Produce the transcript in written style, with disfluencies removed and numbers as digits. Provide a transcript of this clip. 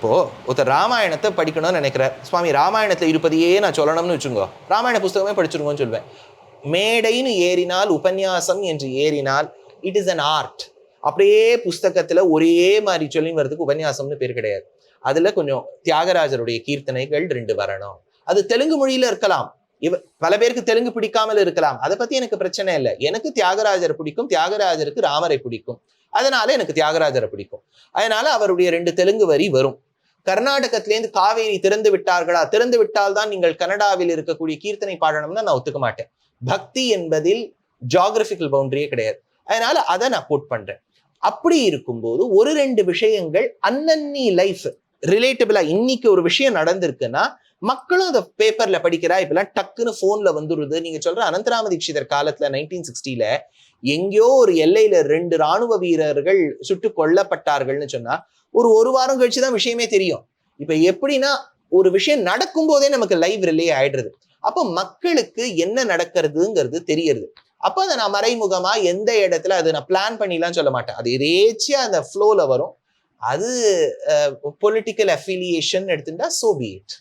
இப்போ ஒருத்தர் ராமாயணத்தை படிக்கணும்னு நினைக்கிறார். சுவாமி ராமாயணத்தில் இருப்பதையே நான் சொல்லணும்னு வச்சுக்கோ, ராமாயண புஸ்தகமே படிச்சிருங்கன்னு சொல்லுவேன். மேடைன்னு ஏறினால், உபன்யாசம் என்று ஏறினால், இட் இஸ் அன் ஆர்ட். அப்படியே புஸ்தகத்துல ஒரே மாதிரி சொல்லி வர்றதுக்கு உபன்யாசம்னு பேர் கிடையாது. அதுல கொஞ்சம் தியாகராஜருடைய கீர்த்தனைகள் 2 வரணும். அது தெலுங்கு மொழியில இருக்கலாம். பல பேருக்கு தெலுங்கு பிடிக்காமல் இருக்கலாம். அதை பத்தி எனக்கு பிரச்சனை இல்லை. எனக்கு தியாகராஜர் பிடிக்கும், தியாகராஜருக்கு ராமரை பிடிக்கும், அதனால எனக்கு தியாகராஜரை பிடிக்கும். அதனால அவருடைய 2 தெலுங்கு வரி வரும். கர்நாடகத்திலேருந்து காவேரி திறந்து விட்டார்களா, திறந்து விட்டால் தான் நீங்கள் கனடாவில் இருக்கக்கூடிய கீர்த்தனை பாடணும்னா நான் ஒத்துக்க மாட்டேன். பக்தி என்பதில் ஜியாகிரபிக்கல் பவுண்டரியே கிடையாது. அதனால அதை நான் கோட் பண்றேன். அப்படி இருக்கும்போது 1-2 விஷயங்கள் அன்னன்னி லைஃப் ரிலேட்டபிளா, இன்னைக்கு ஒரு விஷயம் நடந்திருக்குன்னா மக்களும் அதை பேப்பர்ல படிக்கிறா. இப்பெல்லாம் டக்குன்னு போன்ல வந்துடுது. நீங்க சொல்ற அனந்தராம தீட்சிதர் காலத்துல 1960ல எங்கேயோ ஒரு எல்லையில 2 ராணுவ வீரர்கள் சுட்டு கொல்லப்பட்டார்கள்னு சொன்னா ஒரு வாரம் கழிச்சுதான் விஷயமே தெரியும். இப்ப எப்படின்னா ஒரு விஷயம் நடக்கும் போதே நமக்கு லைவ் ரிலே ஆயிடுறது. அப்போ மக்களுக்கு என்ன நடக்கிறதுங்கிறது தெரியறது. அப்ப அதை நான் மறைமுகமா எந்த இடத்துல அது நான் பிளான் பண்ணிலாம் சொல்ல மாட்டேன். அது எதேச்சியா அந்த ஃப்ளோல வரும். அது பொலிட்டிக்கல் அஃபிலியேஷன் எடுத்துட்டா சோ பி இட்.